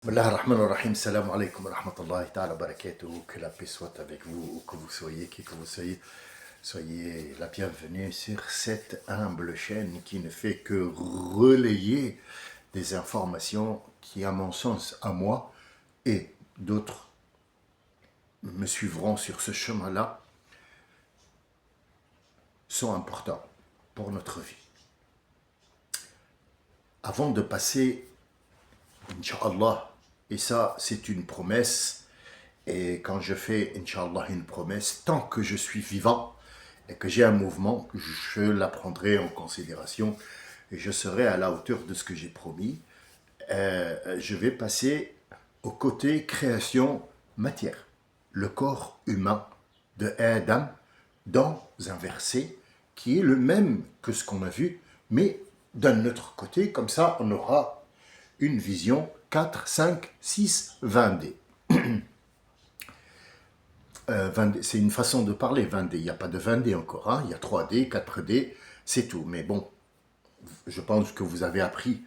Bismillah ar-Rahman ar-Rahim, salam alaikum wa rahmatullahi ta'ala barakatuh, que la paix soit avec vous, où que vous soyez, qui que vous soyez, soyez la bienvenue sur cette humble chaîne qui ne fait que relayer des informations qui, à mon sens, à moi et d'autres me suivront sur ce chemin-là, sont importants pour notre vie. Avant de passer, Inch'Allah, et ça c'est une promesse, et quand je fais, Inch'Allah, une promesse, tant que je suis vivant et que j'ai un mouvement, je la prendrai en considération et je serai à la hauteur de ce que j'ai promis. Je vais passer au côté création matière, le corps humain de Adam, dans un verset qui est le même que ce qu'on a vu, mais d'un autre côté, comme ça on aura une vision 4, 5, 6, 20D. 20D, c'est une façon de parler, 20D. Il n'y a pas de 20D encore, hein. Il y a 3D, 4D, c'est tout. Mais bon, je pense que vous avez appris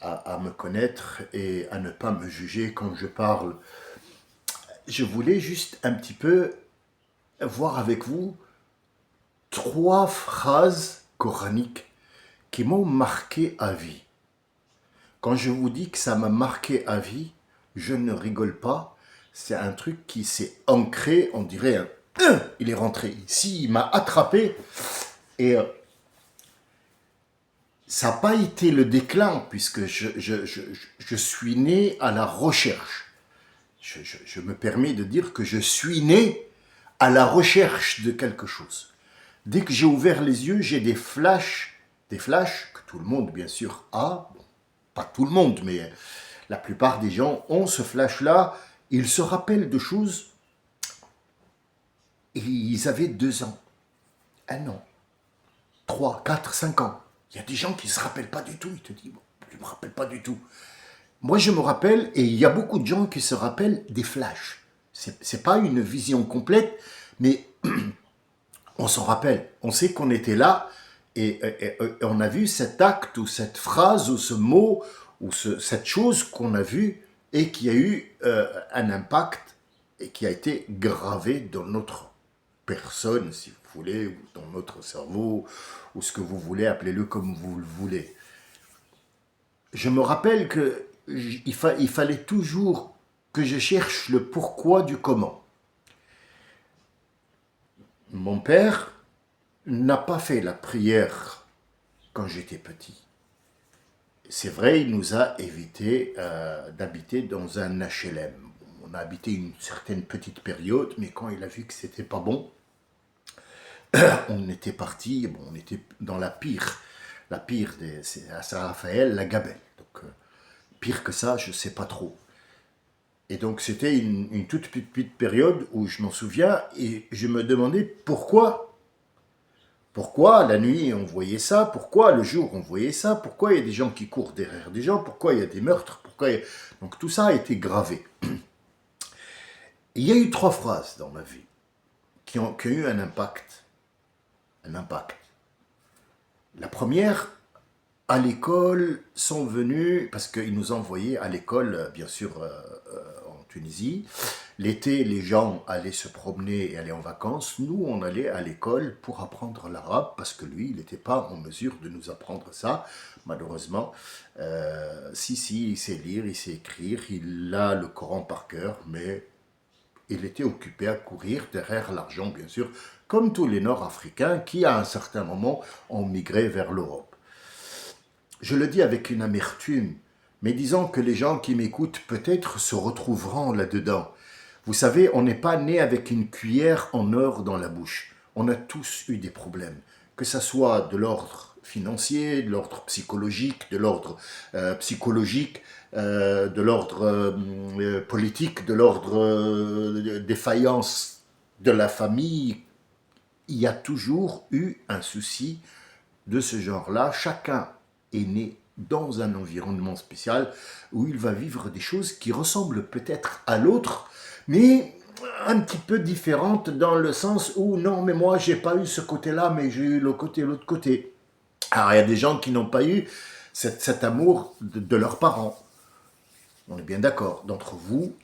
à me connaître et à ne pas me juger quand je parle. Je voulais juste un petit peu voir avec vous 3 phrases coraniques qui m'ont marqué à vie. Quand je vous dis que ça m'a marqué à vie, je ne rigole pas. C'est un truc qui s'est ancré, on dirait il est rentré ici, il m'a attrapé. Et ça n'a pas été le déclin, puisque je suis né à la recherche. Je me permets de dire que je suis né à la recherche de quelque chose. Dès que j'ai ouvert les yeux, j'ai des flashs que tout le monde, bien sûr, a. Bon, pas tout le monde, mais la plupart des gens ont ce flash-là. Ils se rappellent de choses. Et ils avaient 2 ans, 1 an, 3, 4, 5 ans. Il y a des gens qui ne se rappellent pas du tout. Ils te disent, bon, je ne me rappelle pas du tout. Moi, je me rappelle, et il y a beaucoup de gens qui se rappellent des flashs. C'est pas une vision complète, mais on s'en rappelle. On sait qu'on était là, et on a vu cet acte, ou cette phrase, ou ce mot, ou cette chose qu'on a vue, et qui a eu un impact, et qui a été gravé dans notre personne, si vous voulez, ou dans notre cerveau, ou ce que vous voulez, appelez-le comme vous le voulez. Je me rappelle que il fallait toujours que je cherche le pourquoi du comment. Mon père n'a pas fait la prière quand j'étais petit. C'est vrai, il nous a évité d'habiter dans un HLM. On a habité une certaine petite période, mais quand il a vu que c'était pas bon, on était parti, bon, on était dans la pire c'est à Saint-Raphaël, la Gabelle. Donc, pire que ça, je ne sais pas trop. Et donc, c'était une toute petite période où je m'en souviens et je me demandais pourquoi. Pourquoi la nuit on voyait ça? Pourquoi le jour on voyait ça? Pourquoi il y a des gens qui courent derrière des gens? Pourquoi il y a des meurtres? Donc tout ça a été gravé. Et il y a eu 3 phrases dans ma vie qui ont eu un impact. Un impact. La première, à l'école, sont venus, parce qu'ils nous envoyaient à l'école, bien sûr, en Tunisie. L'été, les gens allaient se promener et aller en vacances. Nous, on allait à l'école pour apprendre l'arabe, parce que lui, il n'était pas en mesure de nous apprendre ça, malheureusement. Si, il sait lire, il sait écrire, il a le Coran par cœur, mais il était occupé à courir derrière l'argent, bien sûr, comme tous les Nord-Africains qui, à un certain moment, ont migré vers l'Europe. Je le dis avec une amertume, mais disons que les gens qui m'écoutent peut-être se retrouveront là-dedans. Vous savez, on n'est pas né avec une cuillère en or dans la bouche. On a tous eu des problèmes, que ce soit de l'ordre financier, de l'ordre psychologique, de l'ordre de l'ordre politique, de l'ordre défaillance de la famille. Il y a toujours eu un souci de ce genre-là. Chacun est né dans un environnement spécial où il va vivre des choses qui ressemblent peut-être à l'autre, mais un petit peu différentes dans le sens où non, mais moi j'ai pas eu ce côté-là, mais j'ai eu l'autre côté. Alors il y a des gens qui n'ont pas eu cet amour de leurs parents. On est bien d'accord. D'entre vous,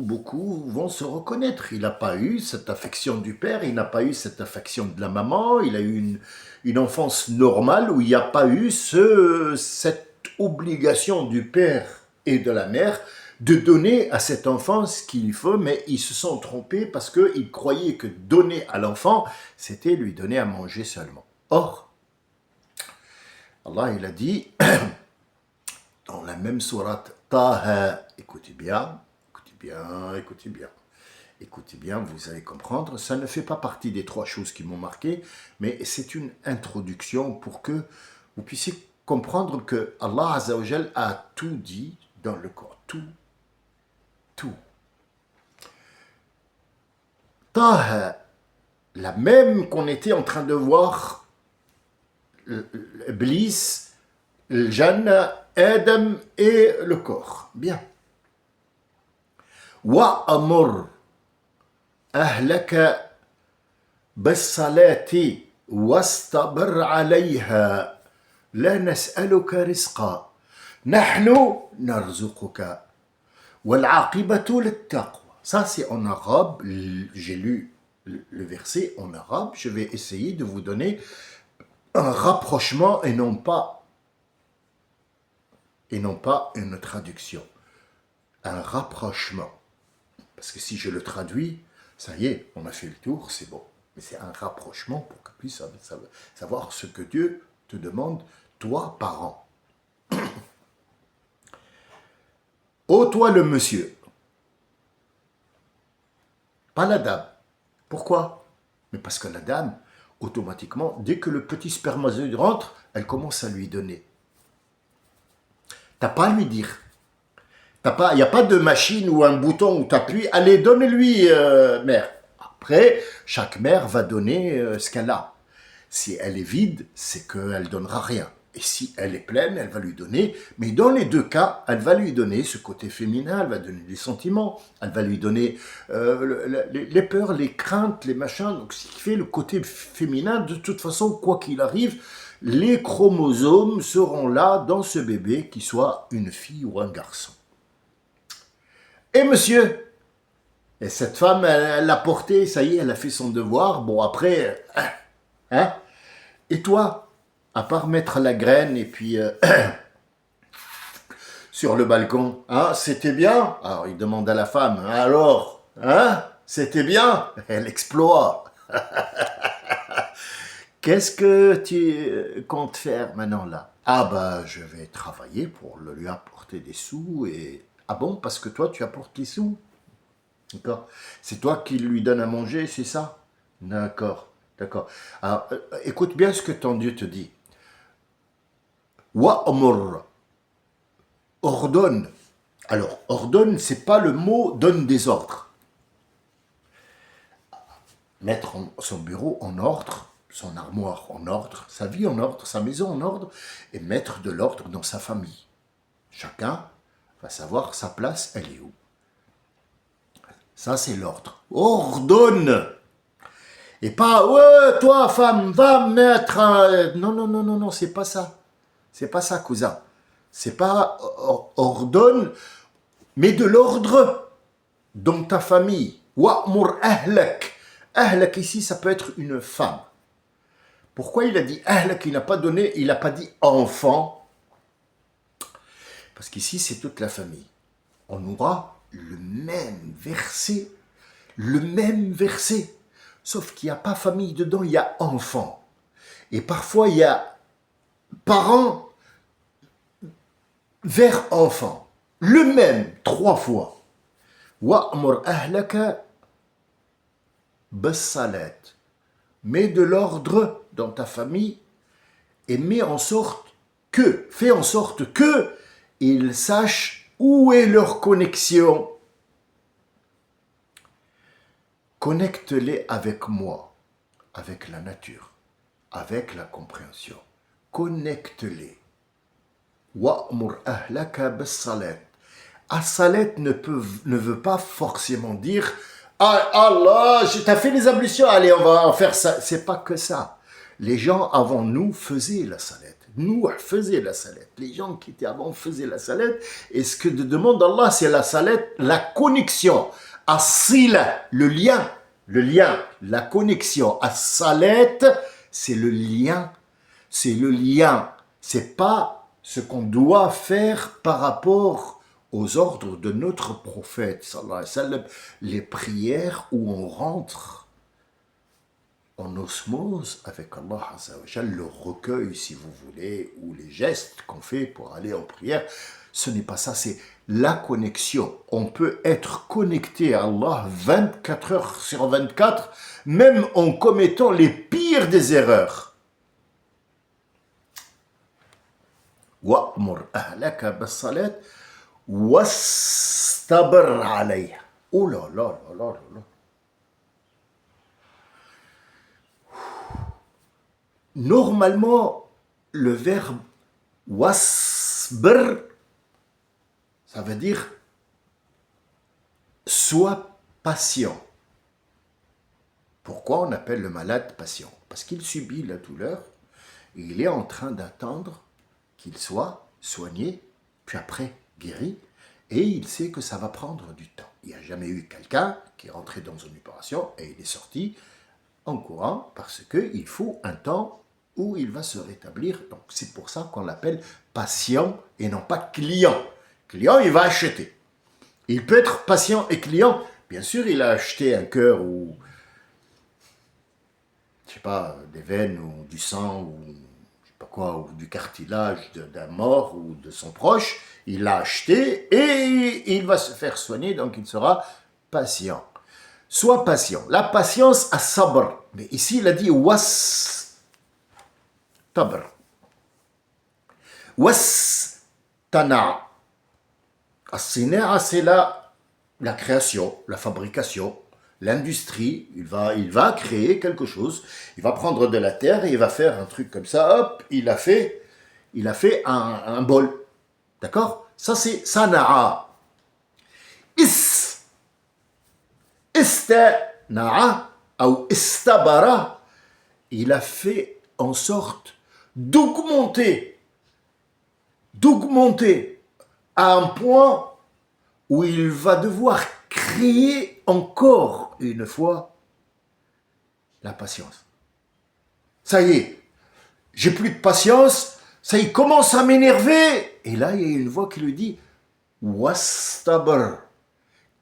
beaucoup vont se reconnaître. Il n'a pas eu cette affection du père, il n'a pas eu cette affection de la maman, il a eu une enfance normale où il n'y a pas eu cette obligation du père et de la mère de donner à cet enfant ce qu'il faut, mais ils se sont trompés parce qu'ils croyaient que donner à l'enfant, c'était lui donner à manger seulement. Or, Allah, il a dit, dans la même sourate, Taha, écoutez bien, écoutez bien, écoutez bien. Écoutez bien, vous allez comprendre, ça ne fait pas partie des 3 choses qui m'ont marqué, mais c'est une introduction pour que vous puissiez comprendre que Allah Azza wa Jal a tout dit dans le Coran. Tout. Taha, la même qu'on était en train de voir Iblis, le Jannah, Adam et le corps. Bien. Wa amur ahlaka bis-salati wastabir 'alayha la nas'aluka rizqa nahnu narzuquka wal 'aqibatu lit-taqwa. Ça c'est en arabe, j'ai lu le verset en arabe, je vais essayer de vous donner un rapprochement et non pas une traduction. Un rapprochement. Parce que si je le traduis, ça y est, on a fait le tour, c'est bon. Mais c'est un rapprochement pour que tu puisses savoir ce que Dieu te demande, toi, parent. Ô toi le monsieur, pas la dame. Pourquoi? Mais parce que la dame, automatiquement, dès que le petit spermatozoïde rentre, elle commence à lui donner. T'as pas à lui dire. Il n'y a pas de machine ou un bouton où tu appuies. Allez, donne-lui, mère. Après, chaque mère va donner ce qu'elle a. Si elle est vide, c'est qu'elle ne donnera rien. Et si elle est pleine, elle va lui donner. Mais dans les 2 cas, elle va lui donner ce côté féminin, elle va donner des sentiments, elle va lui donner les peurs, les craintes, les machins. Donc, ce qui fait le côté féminin, de toute façon, quoi qu'il arrive, les chromosomes seront là dans ce bébé, qu'il soit une fille ou un garçon. Et monsieur, et cette femme, elle l'a porté, ça y est, elle a fait son devoir. Bon, après, hein? Et toi, à part mettre la graine et puis sur le balcon, hein, c'était bien? Alors, il demande à la femme, alors, hein, c'était bien? Elle exploite. Qu'est-ce que tu comptes faire maintenant là? Ah bah, je vais travailler pour lui apporter des sous et... Ah bon, parce que toi, tu apportes les sous? D'accord. C'est toi qui lui donnes à manger, c'est ça? D'accord, d'accord. Alors, écoute bien ce que ton Dieu te dit. Wa'amur, ordonne. Alors, ordonne, c'est pas le mot donne des ordres. Mettre son bureau en ordre, son armoire en ordre, sa vie en ordre, sa maison en ordre, et mettre de l'ordre dans sa famille. Chacun va savoir sa place, elle est où. Ça, c'est l'ordre. Ordonne. Et pas, ouais, toi, femme, va mettre un... Non, non, non, non, non, c'est pas ça. C'est pas ça, cousin. C'est pas ordonne, mais de l'ordre dans ta famille. Wa'mur ahlak. Ahlak, ici, ça peut être une femme. Pourquoi il a dit ahlak? Il n'a pas donné, il n'a pas dit enfant. Parce qu'ici, c'est toute la famille. On aura le même verset. Sauf qu'il n'y a pas famille dedans, il y a enfant. Et parfois, il y a parents vers enfant. Le même, 3 fois. Wa'mur ahlaka bis-salat. Mets de l'ordre dans ta famille et fais en sorte que ils sachent où est leur connexion. Connecte-les avec moi, avec la nature, avec la compréhension. Connecte-les. Wa'mur ahlaka bis-salat. As-salat ne veut pas forcément dire ah, Allah, t'as fait les ablutions, allez, on va en faire ça. C'est pas que ça. Les gens avant nous faisaient la salat. Nouh faisait la salette. Les gens qui étaient avant faisaient la salette. Et ce que demande Allah, c'est la salette, la connexion. As-sila, le lien. Le lien, la connexion. As-salette, c'est le lien. C'est le lien. C'est pas ce qu'on doit faire par rapport aux ordres de notre prophète, sallallahu alayhi wa sallam, les prières où on rentre en osmose avec Allah Azza wa Jal, le recueil, si vous voulez, ou les gestes qu'on fait pour aller en prière, ce n'est pas ça, c'est la connexion. On peut être connecté à Allah 24 heures sur 24, même en commettant les pires des erreurs. وَأْمُرْ أَهْلَكَ بِالصَّلَاةِ وَاسْتَبِرْ عَلَيْهَا. Oh là là là là là. Normalement, le verbe wasbir, ça veut dire sois patient. Pourquoi on appelle le malade patient? Parce qu'il subit la douleur et il est en train d'attendre qu'il soit soigné, puis après guéri, et il sait que ça va prendre du temps. Il n'y a jamais eu quelqu'un qui est rentré dans une opération et il est sorti en courant parce qu'il faut un temps où il va se rétablir. Donc c'est pour ça qu'on l'appelle patient et non pas client. Client, il va acheter. Il peut être patient et client. Bien sûr, il a acheté un cœur ou, je sais pas, des veines ou du sang ou je sais pas quoi, ou du cartilage d'un mort ou de son proche. Il l'a acheté et il va se faire soigner, donc il sera patient. Sois patient. La patience à sabr. Mais ici, il a dit was tabr. Was tana. As-sina'a, c'est la création, la fabrication, l'industrie. Il va créer quelque chose. Il va prendre de la terre et il va faire un truc comme ça. Hop, il a fait un bol. D'accord? Ça, c'est sana'a. Istana'a ou istabara, il a fait en sorte d'augmenter à un point où il va devoir créer encore une fois la patience. Ça y est, j'ai plus de patience, ça y commence à m'énerver. Et là, il y a une voix qui lui dit « Wastabr »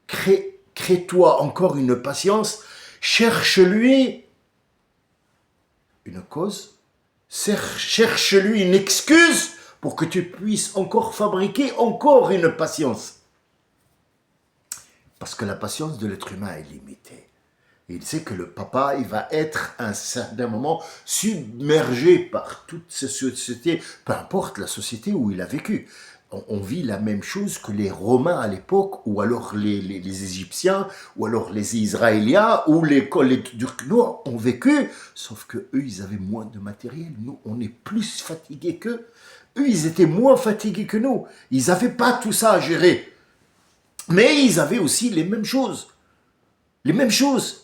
crée-toi encore une patience, cherche-lui une cause, cherche-lui une excuse pour que tu puisses encore fabriquer encore une patience. Parce que la patience de l'être humain est limitée. Et il sait que le papa, il va être à un certain moment submergé par toute cette société, peu importe la société où il a vécu. On vit la même chose que les Romains à l'époque, ou alors les Égyptiens, ou alors les Israéliens, ou les Turcs ont vécu, sauf que eux, ils avaient moins de matériel. Nous, on est plus fatigués qu'eux. Eux, ils étaient moins fatigués que nous. Ils n'avaient pas tout ça à gérer. Mais ils avaient aussi les mêmes choses. Les mêmes choses.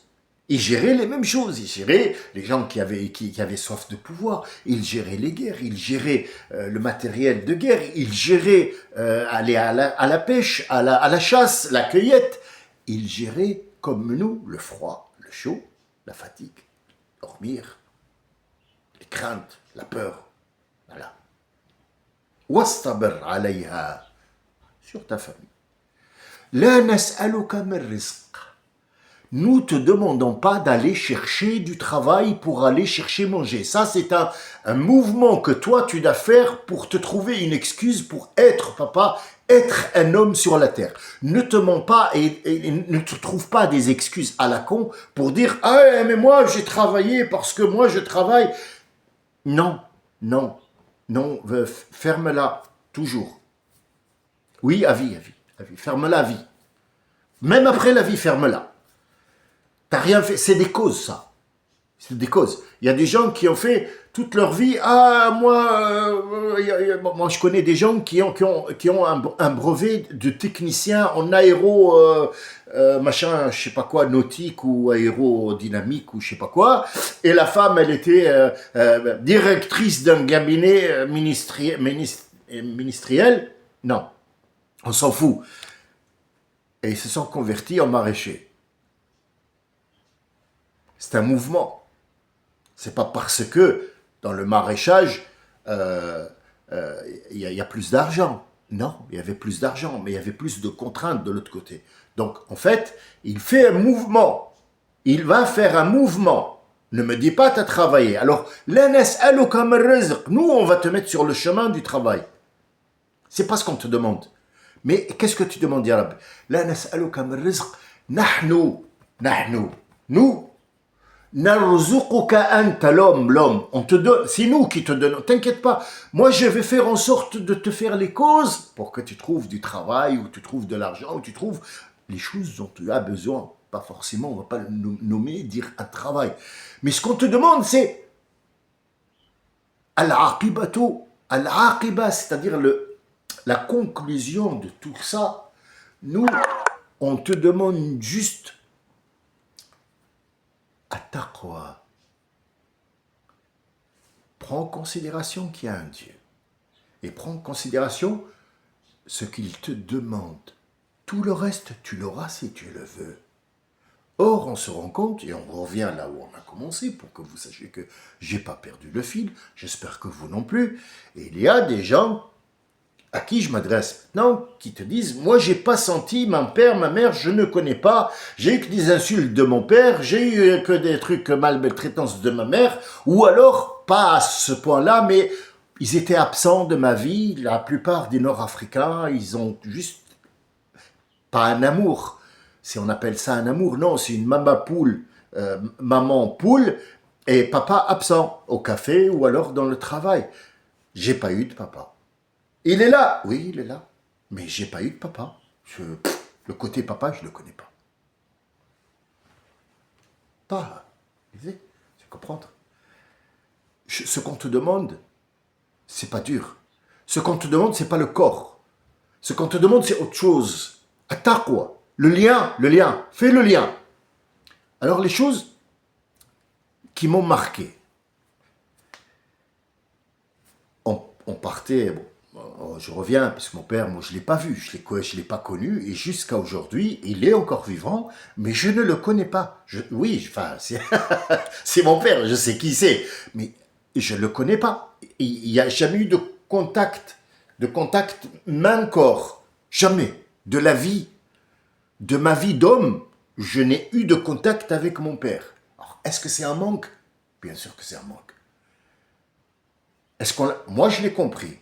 Ils géraient les mêmes choses. Ils géraient les gens qui avaient soif de pouvoir. Ils géraient les guerres. Ils géraient le matériel de guerre. Ils géraient aller à la pêche, à la chasse, la cueillette. Ils géraient comme nous le froid, le chaud, la fatigue, dormir, les craintes, la peur. Voilà. Wastabir alayha, sur ta famille. La nas'aluka min rizq. Nous ne te demandons pas d'aller chercher du travail pour aller chercher manger. Ça, c'est un mouvement que toi, tu dois faire pour te trouver une excuse pour être papa, être un homme sur la terre. Ne te mens pas et ne te trouve pas des excuses à la con pour dire « Ah, mais moi, j'ai travaillé parce que moi, je travaille. » Non, non, non, ferme-la, toujours. Oui, à vie, ferme-la à vie. Même après la vie, ferme-la. T'as rien fait, c'est des causes, ça. C'est des causes. Il y a des gens qui ont fait toute leur vie. Ah, moi je connais des gens qui ont un brevet de technicien en aéro, machin, je sais pas quoi, nautique ou aérodynamique ou je sais pas quoi. Et la femme, elle était directrice d'un cabinet ministériel. Non, on s'en fout. Et ils se sont convertis en maraîchers. C'est un mouvement. C'est pas parce que dans le maraîchage, il y a plus d'argent. Non, il y avait plus d'argent, mais il y avait plus de contraintes de l'autre côté. Donc, en fait, il fait un mouvement. Il va faire un mouvement. Ne me dis pas, tu as travaillé. Alors, nous, on va te mettre sur le chemin du travail. C'est pas ce qu'on te demande. Mais qu'est-ce que tu demandes, ya Rabbi? Nous, l'homme. On te donne, c'est nous qui te donnons. T'inquiète pas. Moi, je vais faire en sorte de te faire les causes pour que tu trouves du travail, ou tu trouves de l'argent, ou tu trouves les choses dont tu as besoin. Pas forcément, on va pas le nommer, dire un travail. Mais ce qu'on te demande, c'est al-aqibatu, al-aqiba, c'est-à-dire la conclusion de tout ça. Nous, on te demande juste at-taqwa. Prends en considération qu'il y a un Dieu. Et prends en considération ce qu'il te demande. Tout le reste, tu l'auras si tu le veux. Or, on se rend compte, et on revient là où on a commencé, pour que vous sachiez que j'ai pas perdu le fil, j'espère que vous non plus. Et il y a des gens à qui je m'adresse maintenant, qui te disent, moi j'ai pas senti mon père, ma mère, je ne connais pas, j'ai eu que des insultes de mon père, j'ai eu que des trucs maltraitances de ma mère, ou alors, pas à ce point-là, mais ils étaient absents de ma vie, la plupart des Nord-Africains, ils ont juste pas un amour, si on appelle ça un amour, non, c'est une maman poule, et papa absent, au café ou alors dans le travail. J'ai pas eu de papa. Il est là. Oui, il est là. Mais j'ai pas eu de papa. Le côté papa, je le connais pas. Pas. Tu comprendre. Ce qu'on te demande, c'est pas dur. Ce qu'on te demande, c'est pas le corps. Ce qu'on te demande, c'est autre chose. At-taqwa. Le lien. Fais le lien. Alors, les choses qui m'ont marqué. On partait... Bon, je reviens, parce que mon père, moi, je ne l'ai pas vu, je ne l'ai pas connu, et jusqu'à aujourd'hui, il est encore vivant, mais je ne le connais pas. Oui, enfin, c'est mon père, je sais qui c'est, mais je ne le connais pas. Il n'y a jamais eu de contact main-corps, jamais. De ma vie d'homme, je n'ai eu de contact avec mon père. Alors, est-ce que c'est un manque? Bien sûr que c'est un manque. Moi, je l'ai compris.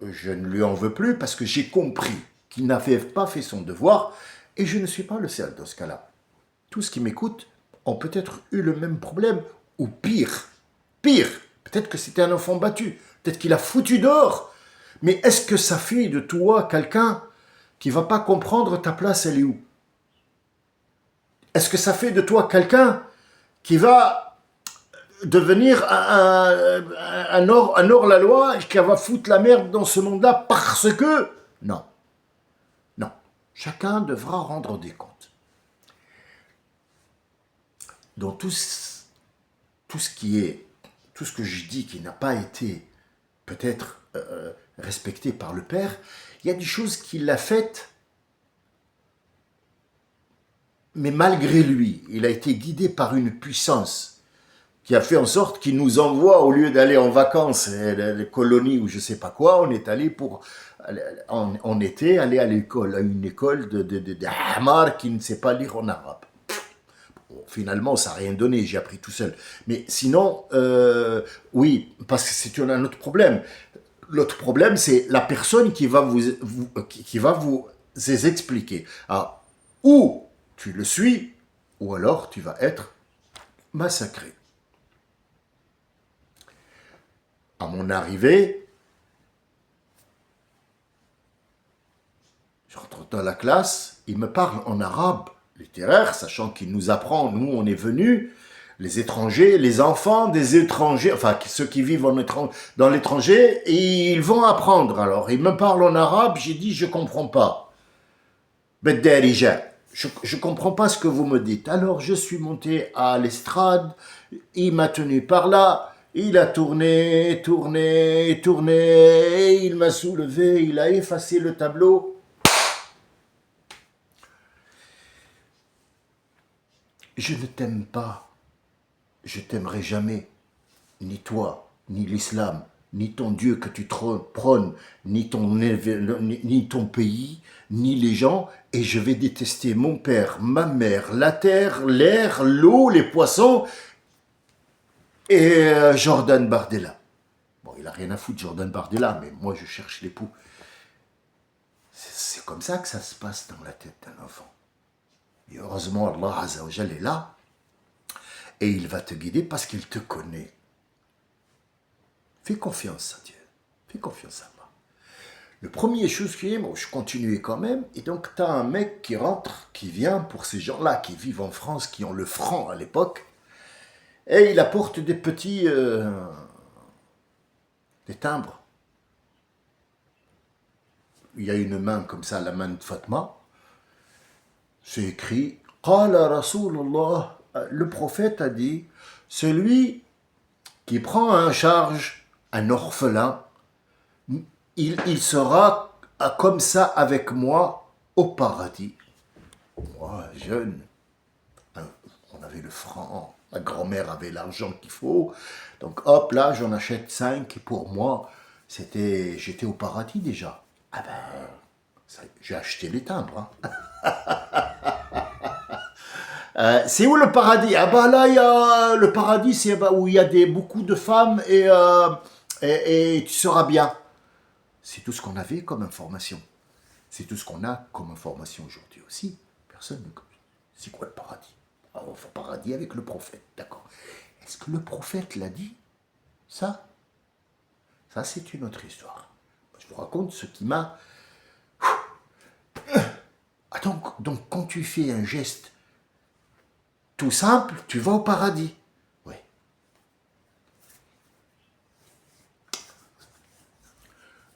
Je ne lui en veux plus parce que j'ai compris qu'il n'avait pas fait son devoir et je ne suis pas le seul dans ce cas-là. Tous ceux qui m'écoutent ont peut-être eu le même problème ou pire. Pire. Peut-être que c'était un enfant battu. Peut-être qu'il a foutu dehors. Mais est-ce que ça fait de toi quelqu'un qui va pas comprendre ta place, elle est où? Est-ce que ça fait de toi quelqu'un qui va devenir un hors-la-loi qui va foutre la merde dans ce monde-là parce que... Non. Non. Chacun devra rendre des comptes. Dans tout ce que je dis qui n'a pas été peut-être respecté par le Père, il y a des choses qu'il a faites, mais malgré lui, il a été guidé par une puissance qui a fait en sorte qu'il nous envoie, au lieu d'aller en vacances, les colonies ou je sais pas quoi, on est allé on était allé à l'école, à une école de Hamar qui ne sait pas lire en arabe. Bon, finalement, ça n'a rien donné, j'ai appris tout seul. Mais sinon, oui, parce que c'est un autre problème. L'autre problème, c'est la personne qui va vous expliquer. Alors, ou tu le suis, ou alors tu vas être massacré. À mon arrivée, je rentre dans la classe, il me parle en arabe littéraire, sachant qu'il nous apprend, nous on est venus les étrangers, les enfants des étrangers, enfin ceux qui vivent dans l'étranger, et ils vont apprendre. Alors, ils me parlent en arabe, j'ai dit, je comprends pas. Je comprends pas ce que vous me dites. Alors, je suis monté à l'estrade, il m'a tenu par là, il a tourné, tourné, tourné, il m'a soulevé, il a effacé le tableau. Je ne t'aime pas, je t'aimerai jamais, ni toi, ni l'islam, ni ton Dieu que tu prônes, ni ton pays, ni les gens, et je vais détester mon père, ma mère, la terre, l'air, l'eau, les poissons, et Jordan Bardella. Bon, il a rien à foutre, Jordan Bardella, mais moi je cherche l'époux. C'est comme ça que ça se passe dans la tête d'un enfant. Et heureusement, Allah Azza wa Jal est là, et il va te guider parce qu'il te connaît. Fais confiance à Dieu. Fais confiance à moi. Le premier chose qui est, bon, je continuais quand même, et donc tu as un mec qui rentre, qui vient pour ces gens-là qui vivent en France, qui ont le franc à l'époque, et il apporte des petits des timbres. Il y a une main comme ça, la main de Fatma, c'est écrit Qala Rasulullah, le prophète a dit, celui qui prend en charge un orphelin, il sera comme ça avec moi au paradis. Moi, jeune, on avait le franc, ma grand-mère avait l'argent qu'il faut, donc hop, là, j'en achète 5 pour moi, j'étais au paradis déjà. Ah ben, j'ai acheté les timbres. C'est où le paradis? Ah bah là, le paradis, c'est où il y a beaucoup de femmes et tu seras bien. C'est tout ce qu'on avait comme information. C'est tout ce qu'on a comme information aujourd'hui aussi. Personne ne... C'est quoi le paradis? Ah, on fait paradis avec le prophète, d'accord. Est-ce que le prophète l'a dit? Ça, c'est une autre histoire. Je vous raconte ce qui m'a... Ah, donc, quand tu fais un geste tout simple, tu vas au paradis. Oui.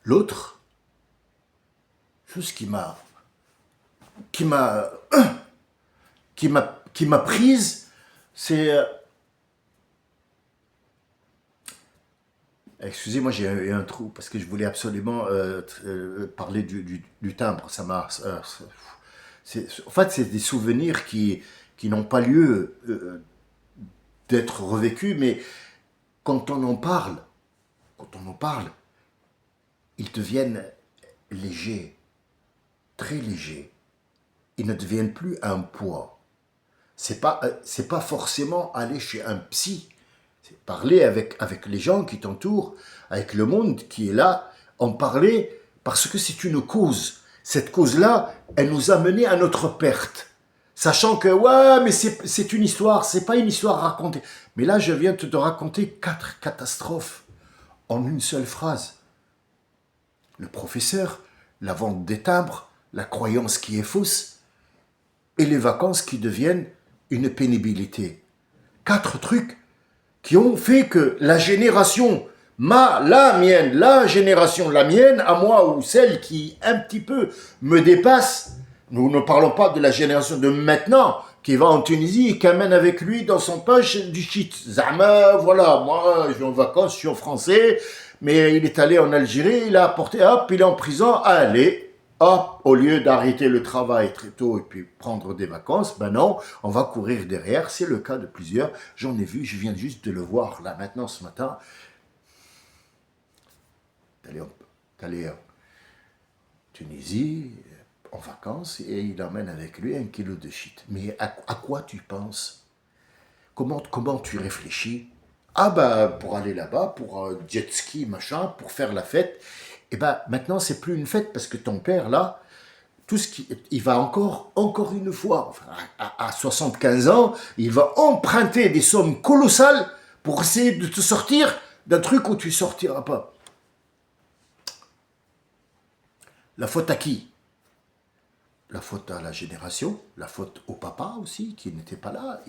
L'autre chose qui m'a prise, c'est... Excusez-moi, j'ai eu un trou parce que je voulais absolument parler du timbre. Ça m'a... en fait, c'est des souvenirs qui n'ont pas lieu d'être revécus, mais quand on en parle, ils deviennent légers, très légers. Ils ne deviennent plus un poids. C'est pas forcément aller chez un psy. C'est parler avec les gens qui t'entourent, avec le monde qui est là, en parler parce que c'est une cause. Cette cause-là, elle nous a menés à notre perte. Sachant que, ouais, mais c'est une histoire, c'est pas une histoire racontée. Mais là, je viens de te raconter 4 catastrophes en une seule phrase. Le professeur, la vente des timbres, la croyance qui est fausse, et les vacances qui deviennent une pénibilité. 4 trucs qui ont fait que la génération, la génération, la mienne, à moi, ou celle qui un petit peu me dépasse, nous ne parlons pas de la génération de maintenant, qui va en Tunisie et qui amène avec lui dans son poche du shit. Zama, voilà, moi, je suis en vacances, je suis en français, mais il est allé en Algérie, il a apporté, hop, il est en prison, allez, hop, au lieu d'arrêter le travail très tôt et puis prendre des vacances, ben non, on va courir derrière. C'est le cas de plusieurs. J'en ai vu, je viens juste de le voir là maintenant ce matin. D'aller en Tunisie en vacances et il emmène avec lui 1 kilo de shit. Mais à quoi tu penses? Comment tu réfléchis? Ah ben pour aller là-bas, pour jet ski, machin, pour faire la fête. Et ben maintenant c'est plus une fête parce que ton père là, il va encore une fois, enfin, à 75 ans, il va emprunter des sommes colossales pour essayer de te sortir d'un truc où tu ne sortiras pas. La faute à qui? la faute à la génération, la faute au papa aussi, qui n'était pas là.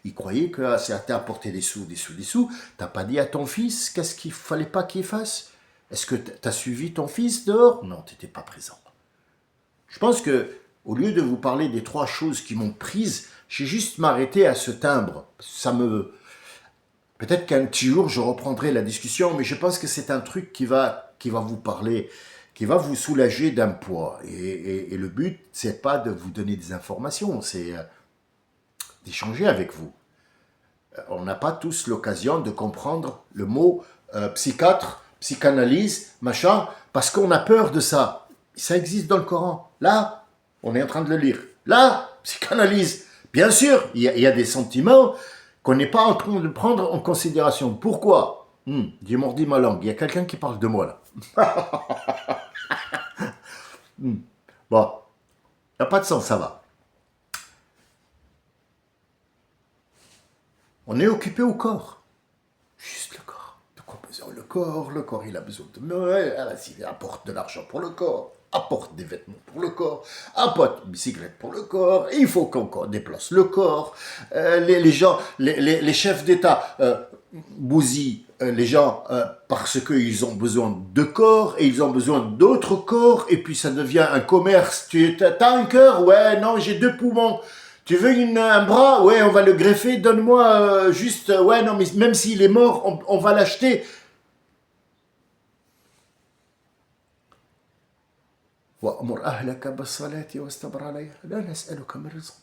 Il croyait que c'était apporter des sous, des sous, des sous. T'as pas dit à ton fils qu'est-ce qu'il fallait pas qu'il fasse? Est-ce que t'as suivi ton fils dehors? Non, t'étais pas présent. Je pense que, au lieu de vous parler des 3 choses qui m'ont prise, j'ai juste m'arrêté à ce timbre. Ça me... Peut-être qu'un petit jour, je reprendrai la discussion, mais je pense que c'est un truc qui va vous parler, qui va vous soulager d'un poids. Et le but, c'est pas de vous donner des informations, c'est d'échanger avec vous. On n'a pas tous l'occasion de comprendre le mot psychiatre, psychanalyse, machin, parce qu'on a peur de ça. Ça existe dans le Coran. Là, on est en train de le lire. Là, psychanalyse. Bien sûr, il y a des sentiments qu'on n'est pas en train de prendre en considération. Pourquoi? J'ai mordu ma langue. Il y a quelqu'un qui parle de moi là. Bon, il n'y a pas de sens, ça va. On est occupé au corps. Juste le corps. De quoi besoin le corps, il a besoin de... Vas-y, apporte de l'argent pour le corps, apporte des vêtements pour le corps, apporte une bicyclette pour le corps, il faut qu'on déplace le corps. Les gens, les chefs d'État bousillent les gens parce qu'ils ont besoin de corps et ils ont besoin d'autres corps et puis ça devient un commerce. Tu as un cœur? Ouais, non, j'ai 2 poumons. Tu veux un bras? Ouais, on va le greffer, donne-moi juste... ouais, non, mais même s'il est mort, on va l'acheter.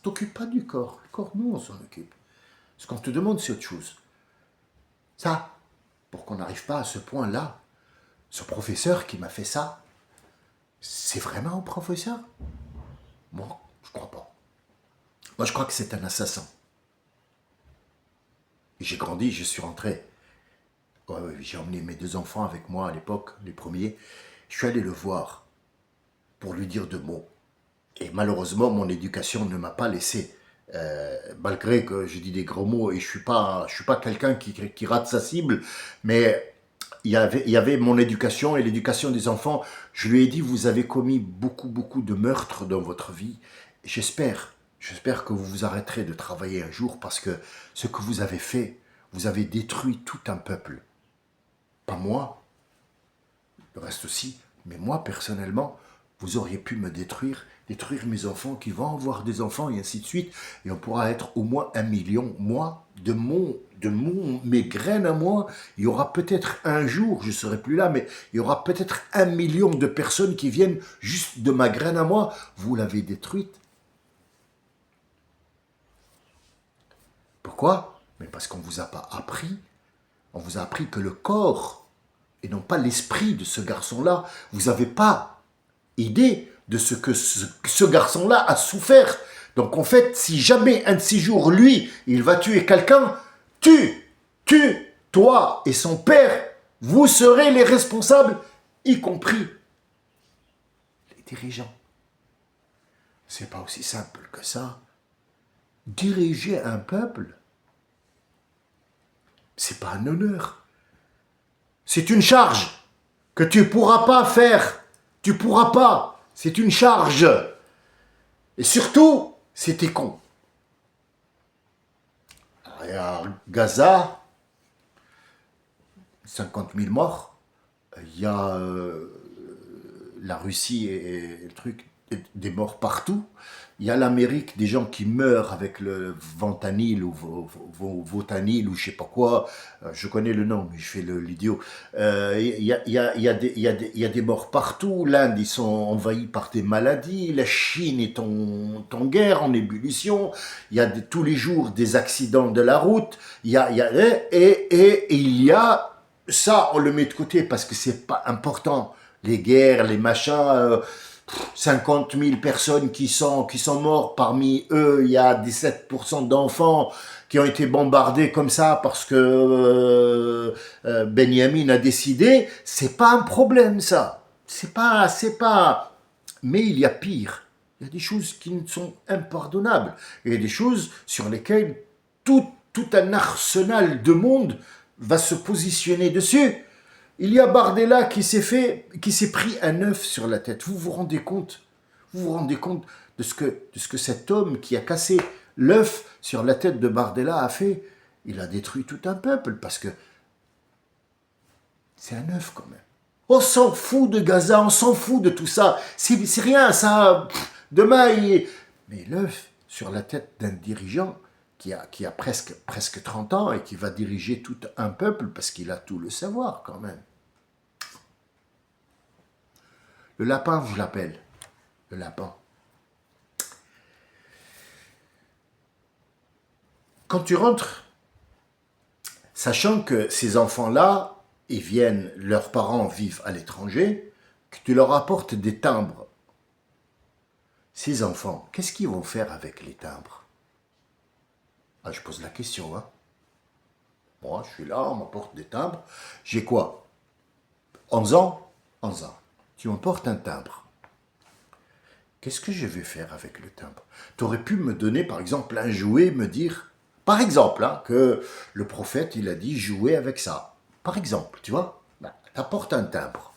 T'occupe pas du corps. Le corps, nous, on s'en occupe. Ce qu'on te demande, c'est autre chose. Ça, pour qu'on n'arrive pas à ce point-là, ce professeur qui m'a fait ça, c'est vraiment un professeur? Moi, je crois pas. Moi, je crois que c'est un assassin. Et j'ai grandi, je suis rentré. Ouais, j'ai emmené mes 2 enfants avec moi à l'époque, les premiers. Je suis allé le voir pour lui dire 2 mots. Et malheureusement, mon éducation ne m'a pas laissé. Malgré que je dis des gros mots et je suis pas quelqu'un qui rate sa cible, mais il y avait mon éducation et l'éducation des enfants. Je lui ai dit, vous avez commis beaucoup de meurtres dans votre vie. J'espère que vous vous arrêterez de travailler un jour parce que ce que vous avez fait, vous avez détruit tout un peuple. Pas moi, le reste aussi, mais moi personnellement, vous auriez pu me détruire mes enfants qui vont avoir des enfants et ainsi de suite, et on pourra être au moins 1 million. Moi, mes graines à moi, il y aura peut-être un jour, je ne serai plus là, mais il y aura peut-être 1 million de personnes qui viennent juste de ma graine à moi. Vous l'avez détruite. Pourquoi? Mais parce qu'on ne vous a pas appris. On vous a appris que le corps, et non pas l'esprit de ce garçon-là, vous n'avez pas idée de ce que ce garçon-là a souffert. Donc en fait, si jamais un de ces jours, lui, il va tuer quelqu'un, toi et son père, vous serez les responsables, y compris les dirigeants. C'est pas aussi simple que ça. Diriger un peuple, c'est pas un honneur. C'est une charge que tu ne pourras pas faire. Tu pourras pas. C'est une charge. Et surtout, c'était con. Il y a Gaza, 50 000 morts. Il y a la Russie et le truc, des morts partout. Il y a l'Amérique, des gens qui meurent avec le Ventanil ou Votanil ou je sais pas quoi. Je connais le nom, mais je fais l'idiot. Il y a des morts partout. L'Inde, ils sont envahis par des maladies. La Chine est en guerre, en ébullition. Il y a tous les jours des accidents de la route. Il y a ça, on le met de côté parce que c'est pas important. Les guerres, les machins... 50 000 personnes qui sont mortes, parmi eux, il y a 17% d'enfants qui ont été bombardés comme ça parce que Benjamin a décidé, c'est pas un problème ça. C'est pas, mais il y a pire. Il y a des choses qui ne sont impardonnables. Il y a des choses sur lesquelles tout un arsenal de monde va se positionner dessus. Il y a Bardella qui s'est pris un œuf sur la tête. Vous vous rendez compte? Vous vous rendez compte de ce que cet homme qui a cassé l'œuf sur la tête de Bardella a fait? Il a détruit tout un peuple parce que c'est un œuf quand même. On s'en fout de Gaza, on s'en fout de tout ça. C'est rien, ça. Demain, mais l'œuf sur la tête d'un dirigeant qui a presque 30 ans et qui va diriger tout un peuple parce qu'il a tout le savoir quand même. Le lapin, je l'appelle. Le lapin. Quand tu rentres, sachant que ces enfants-là, ils viennent, leurs parents vivent à l'étranger, que tu leur apportes des timbres. Ces enfants, qu'est-ce qu'ils vont faire avec les timbres? Ah, je pose la question, hein. Moi, je suis là, on m'apporte des timbres. J'ai quoi? 11 ans? 11 ans. Tu m'apportes un timbre. Qu'est-ce que je vais faire avec le timbre? Tu aurais pu me donner, par exemple, un jouet, me dire, par exemple, hein, que le prophète, il a dit jouer avec ça. Par exemple, tu vois, tu apportes un timbre.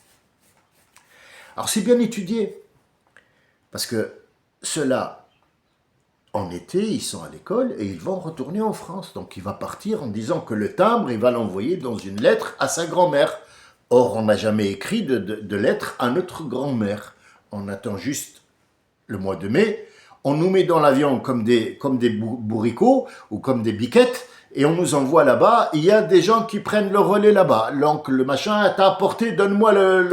Alors, c'est bien étudié, parce que ceux-là, en été, ils sont à l'école et ils vont retourner en France. Donc, il va partir en disant que le timbre, il va l'envoyer dans une lettre à sa grand-mère. Or, on n'a jamais écrit de lettre à notre grand-mère. On attend juste le mois de mai, on nous met dans l'avion comme des bourricots ou comme des biquettes et on nous envoie là-bas. Il y a des gens qui prennent le relais là-bas. L'oncle, le machin, t'a apporté, donne-moi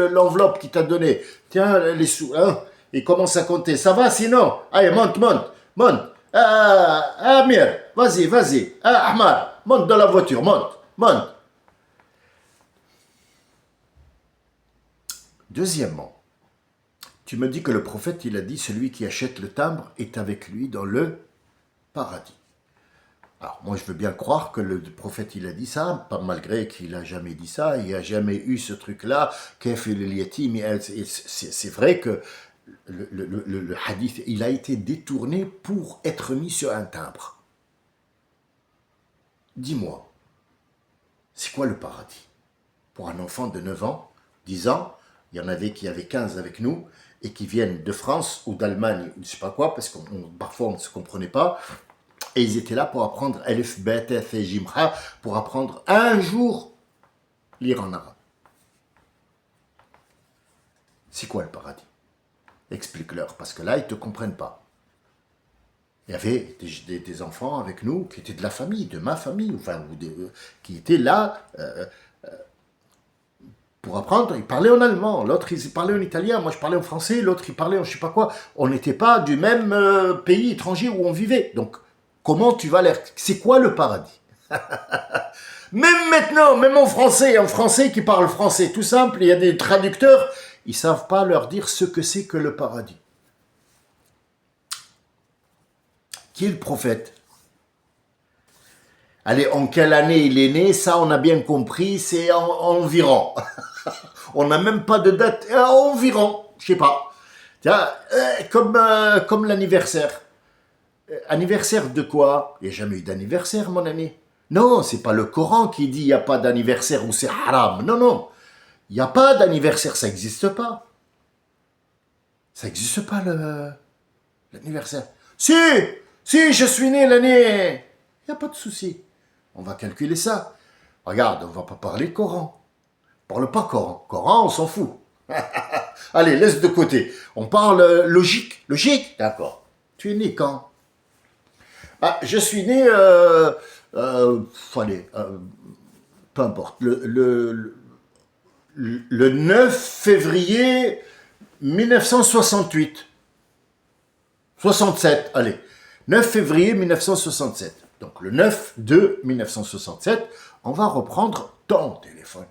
l'enveloppe qu'il t'a donnée. Tiens, les sous, hein. Il commence à compter. Ça va sinon? Allez, monte. Amir, vas-y. Ahmar, monte dans la voiture, monte. Deuxièmement, tu me dis que le prophète, il a dit, celui qui achète le timbre est avec lui dans le paradis. Alors, moi, je veux bien croire que le prophète, il a dit ça, pas malgré qu'il n'a jamais dit ça, il n'y a jamais eu ce truc-là, c'est vrai que le hadith, il a été détourné pour être mis sur un timbre. Dis-moi, c'est quoi le paradis? Pour un enfant de 9 ans, 10 ans, il y en avait qui avaient 15 avec nous, et qui viennent de France ou d'Allemagne, je ne sais pas quoi, parce que parfois on ne se comprenait pas, et ils étaient là pour apprendre Elif, Bet, F, Jimra, pour apprendre un jour lire en arabe. C'est quoi le paradis? Explique-leur, parce que là, ils ne te comprennent pas. Il y avait des enfants avec nous qui étaient de la famille, de ma famille, enfin, qui étaient là pour apprendre. Ils parlaient en allemand, l'autre il parlait en italien, moi je parlais en français, l'autre il parlait en je sais pas quoi. On n'était pas du même pays étranger où on vivait. Donc, comment tu vas leur... C'est quoi le paradis? Même maintenant, même en français qui parle français, tout simple, il y a des traducteurs, ils ne savent pas leur dire ce que c'est que le paradis. Qui est le prophète? Allez, en quelle année il est né? Ça, on a bien compris, c'est environ. On n'a même pas de date. Environ, je sais pas. Tiens, comme l'anniversaire. Anniversaire de quoi? Il n'y a jamais eu d'anniversaire, mon ami. Non, c'est pas le Coran qui dit il n'y a pas d'anniversaire ou c'est haram. Non. Il n'y a pas d'anniversaire, ça n'existe pas. Ça n'existe pas l'anniversaire. Si, je suis né l'année. Il n'y a pas de souci. On va calculer ça. Regarde, on ne va pas parler Coran. On ne parle pas Coran. Coran, on s'en fout. Allez, laisse de côté. On parle logique. Logique? D'accord. Tu es né quand? Ah, je suis né... allez, peu importe. Le 9 février 1968. 67, allez. 9 février 1967. Donc le 9/2/1967, on va reprendre ton téléphone.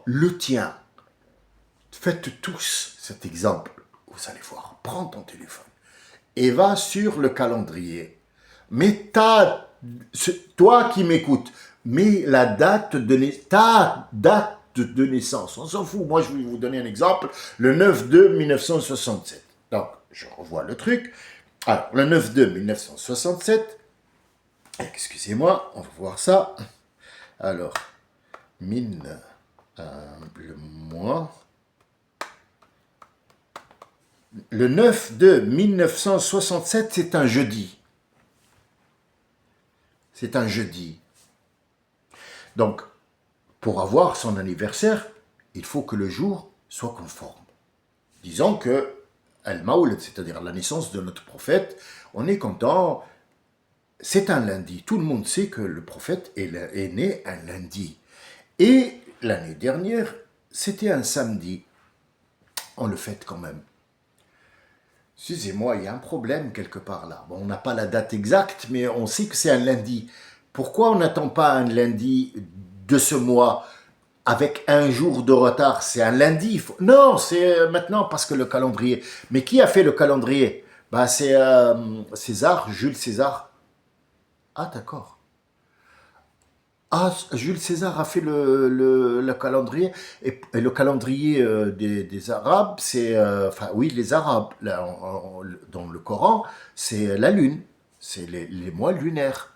Le tien. Faites tous cet exemple. Vous allez voir, prends ton téléphone et va sur le calendrier. Mets toi qui m'écoutes, mets ta date de naissance. On s'en fout. Moi, je vais vous donner un exemple. Le 9/2/1967. Donc, je revois le truc. Alors, le 9/2/1967. Excusez-moi, on va voir ça. Alors, le mois Le 9/2/1967, c'est un jeudi. C'est un jeudi. Donc, pour avoir son anniversaire, il faut que le jour soit conforme. Disons que Al-Mawlid, c'est-à-dire la naissance de notre prophète, on est content, c'est un lundi. Tout le monde sait que le prophète est né un lundi. Et l'année dernière, c'était un samedi. On le fête quand même. Excusez-moi, il y a un problème quelque part là. Bon, on n'a pas la date exacte, mais on sait que c'est un lundi. Pourquoi on n'attend pas un lundi de ce mois avec un jour de retard? C'est un lundi. Non, c'est maintenant parce que le calendrier. Mais qui a fait le calendrier? Bah, c'est César, Jules César. Ah, d'accord. Ah, Jules César a fait le calendrier. Et le calendrier des Arabes, c'est... enfin, oui, les Arabes, là, dans le Coran, c'est la lune. C'est les mois lunaires.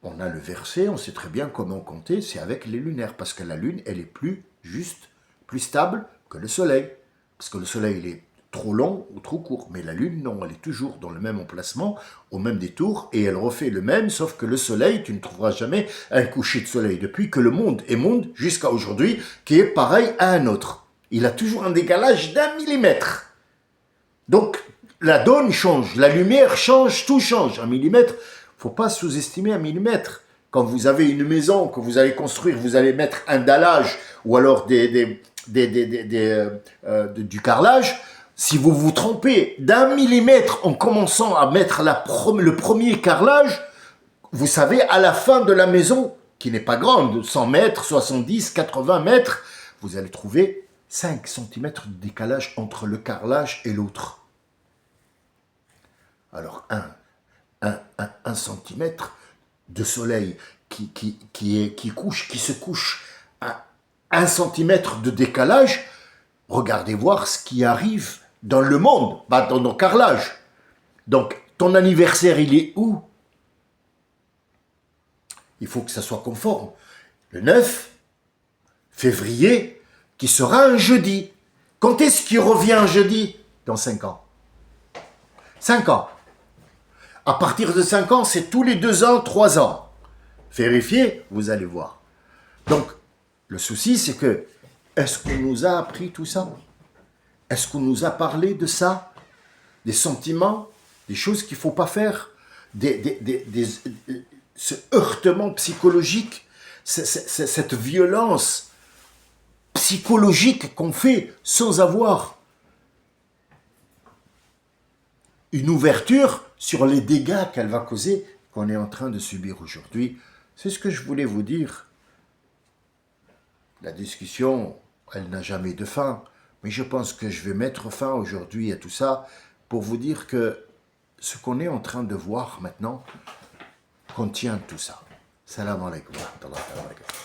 On a le verset, on sait très bien comment compter, c'est avec les lunaires. Parce que la lune, elle est plus juste, plus stable que le soleil. Parce que le soleil, il est trop long ou trop court. Mais la lune, non, elle est toujours dans le même emplacement, au même détour, et elle refait le même, sauf que le soleil, tu ne trouveras jamais un coucher de soleil. Depuis que le monde est monde, jusqu'à aujourd'hui, qui est pareil à un autre. Il a toujours un décalage d'1 millimètre. Donc, la donne change, la lumière change, tout change. 1 millimètre, faut pas sous-estimer 1 millimètre. Quand vous avez une maison que vous allez construire, vous allez mettre un dallage ou alors du carrelage. Si vous vous trompez d'1 millimètre en commençant à mettre le premier carrelage, vous savez, à la fin de la maison, qui n'est pas grande, 100 mètres, 70, 80 mètres, vous allez trouver 5 centimètres de décalage entre le carrelage et l'autre. Alors, un centimètre de soleil qui se couche à 1 centimètre de décalage, regardez voir ce qui arrive dans le monde, dans nos carrelages. Donc, ton anniversaire, il est où? Il faut que ça soit conforme. Le 9 février, qui sera un jeudi. Quand est-ce qu'il revient un jeudi? Dans 5 ans. 5 ans. À partir de 5 ans, c'est tous les 2 ans, 3 ans. Vérifiez, vous allez voir. Donc, le souci, c'est que, est-ce qu'on nous a appris tout ça? Est-ce qu'on nous a parlé de ça? Des sentiments, des choses qu'il ne faut pas faire, ce heurtement psychologique, cette violence psychologique qu'on fait sans avoir une ouverture sur les dégâts qu'elle va causer, qu'on est en train de subir aujourd'hui. C'est ce que je voulais vous dire. La discussion, elle n'a jamais de fin. Mais je pense que je vais mettre fin aujourd'hui à tout ça pour vous dire que ce qu'on est en train de voir maintenant contient tout ça. Salam alaikum wa rahmatullahi wa barakatuh.